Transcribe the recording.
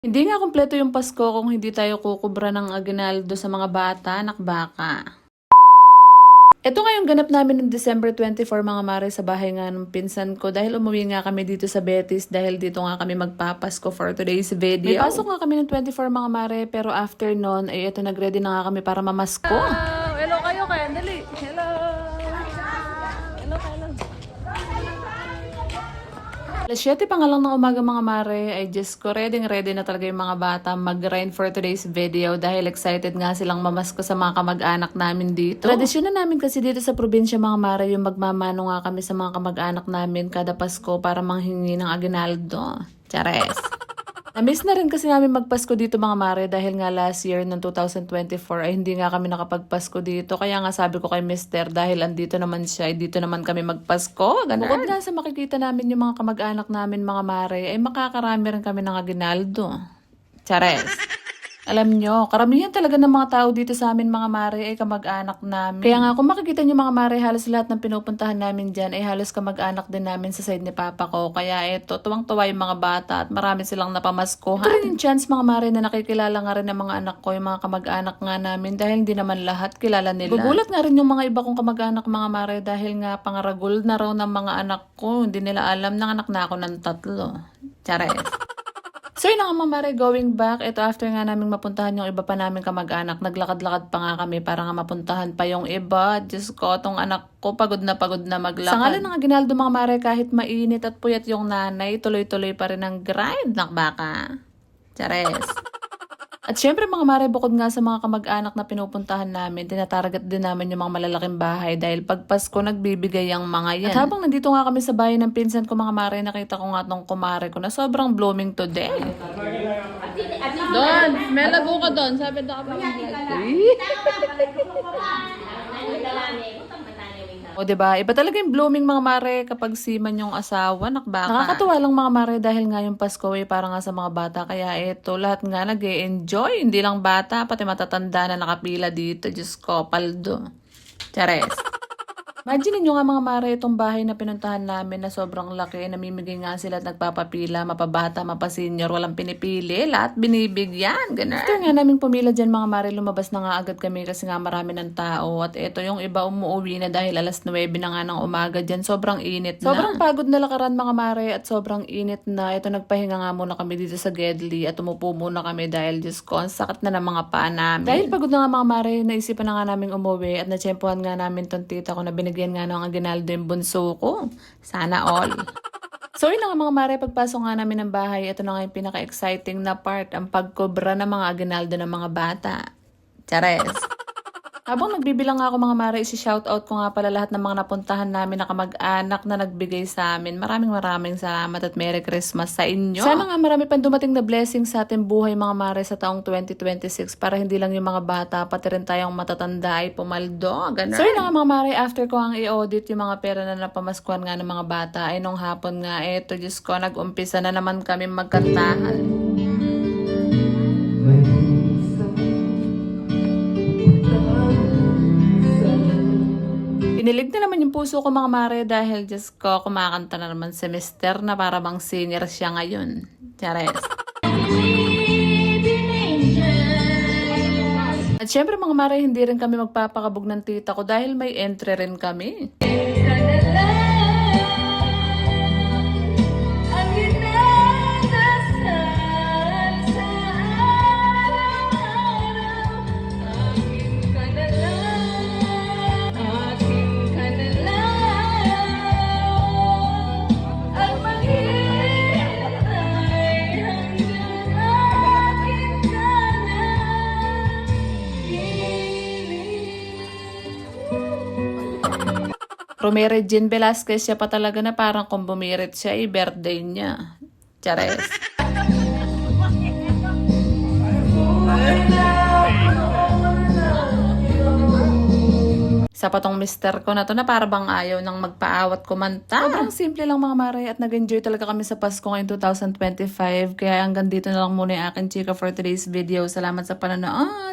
Hindi nga kumpleto yung Pasko kung hindi tayo kukubra ng aguinaldo sa mga bata, nakbaka. Ito nga yung ganap namin noong December 24 mga mare sa bahay nga ng pinsan ko dahil umuwi nga kami dito sa Betis dahil dito nga kami magpapasko for today's video. May pasok nga kami ng 24 mga mare pero after nun ay ito nagready na nga kami para mamasko. Hello kayo kaya, dali. Hello. Hello, hello. Alas 7 pa nga lang ng umaga mga mare ay just ko ready na talaga yung mga bata mag-grind for today's video dahil excited nga silang mamasko sa mga kamag-anak namin dito. Tradisyon na namin kasi dito sa probinsya mga mare yung magmamano nga kami sa mga kamag-anak namin kada Pasko para manghingi ng aguinaldo. Chares! Namiss na rin kasi namin magpasko dito mga mare dahil nga last year ng 2024 ay hindi nga kami nakapagpasko dito. Kaya nga sabi ko kay Mister dahil andito naman siya, dito naman kami magpasko. Ganun. Bukod nga sa makikita namin yung mga kamag-anak namin mga mare ay makakarami rin kami ng aguinaldo. Chares! Alam nyo, karamihan talaga ng mga tao dito sa amin mga mare ay kamag-anak namin. Kaya nga kung makikita nyo mga mare, halos lahat ng pinupuntahan namin dyan ay halos kamag-anak din namin sa side ni Papa ko. Kaya eto, tuwang-tuwa yung mga bata at marami silang napamaskohan. Ito rin yung chance mga mare na nakikilala nga rin ng mga anak ko, yung mga kamag-anak nga namin dahil hindi naman lahat kilala nila. Gugulat nga rin yung mga iba kong kamag-anak mga mare dahil nga pangaragul na raw ng mga anak ko. Hindi nila alam na anak na ako ng 3. Chares! So yun nga mga mare, going back, ito after nga naming mapuntahan yung iba pa namin kamag-anak, naglakad-lakad pa nga kami para nga mapuntahan pa yung iba. Diyos ko, tong anak ko pagod na maglakad. Sa ngalan ng aguinaldo mga mare, kahit mainit at puyat yung nanay, tuloy-tuloy pa rin ang grind, nakbaka. Chares! At syempre mga mare, bukod nga sa mga kamag-anak na pinupuntahan namin, tinatarget din namin yung mga malalaking bahay dahil pag Pasko nagbibigay ang mga yan. At habang nandito nga kami sa bahay ng pinsan ko mga mare, nakita ko nga tong kumare ko na sobrang blooming today. Don, may lago ka doon. Sabi daw ka pa O diba, iba talaga yung blooming mga mare kapag siman yung asawa, nakbaka. Nakakatuwa lang mga mare dahil nga yung Pasko ay para nga sa mga bata. Kaya ito, lahat nga nag-e-enjoy. Hindi lang bata, pati matatanda na nakapila dito. Diyos ko, paldo. Chares! Imagine nyo nga mga mare, itong bahay na pinuntahan namin na sobrang laki, namimigay nga sila at nagpapapila, mapabata, mapasenyor, walang pinipili, lahat binibigyan, ganun. After nga namin pumila dyan mga mare, lumabas na nga agad kami kasi nga marami ng tao at ito yung iba umuwi na dahil alas 9 na nga ng umaga dyan, sobrang init na. Sobrang pagod na lakaran mga mare at sobrang init na, ito nagpahinga nga muna kami dito sa Gedli at umupo muna kami dahil Diyos ko, ang sakit na ng mga paa namin. Dahil pagod na nga mga mare, naisipan na nga namin umuwi at natsyempohan nga namin tong tita ko na binigyan nga ng aguinaldo yung bunso ko. Sana all. So yun nga mga mare, pagpasok nga namin ng bahay, ito na nga yung pinaka-exciting na part, ang pagkobra ng mga aguinaldo ng mga bata. Chares! Habang nagbibilang nga ako mga mare, isi-shoutout ko nga pala lahat ng mga napuntahan namin na kamag-anak na nagbigay sa amin. Maraming salamat at Merry Christmas sa inyo. Sana nga marami pang dumating na blessings sa ating buhay mga mare sa taong 2026 para hindi lang yung mga bata, pati rin tayong matatanda ay pumaldo. Ganun. So yun nga mga mare, after ko ang i-audit yung mga pera na napamaskuhan nga ng mga bata, ay nung hapon nga, eto Diyos ko, nag-umpisa na naman kami magkantahan. Inilig na naman yung puso ko mga mare dahil Diyos ko, kumakanta na naman si Mister na para bang senior siya ngayon. Chares. At syempre mga mare, hindi rin kami magpapakabog ng tita ko dahil may entry rin kami. Romere Jean Velasquez siya pa talaga na parang kung bumirit siya, birthday niya. Chares. Sa patong mister ko na to na parang ayaw nang magpaawat kumanta. Sobrang simple lang mga mare at nag-enjoy talaga kami sa Pasko ngayong 2025. Kaya hanggang dito na lang muna yung aking chika for today's video. Salamat sa panonood!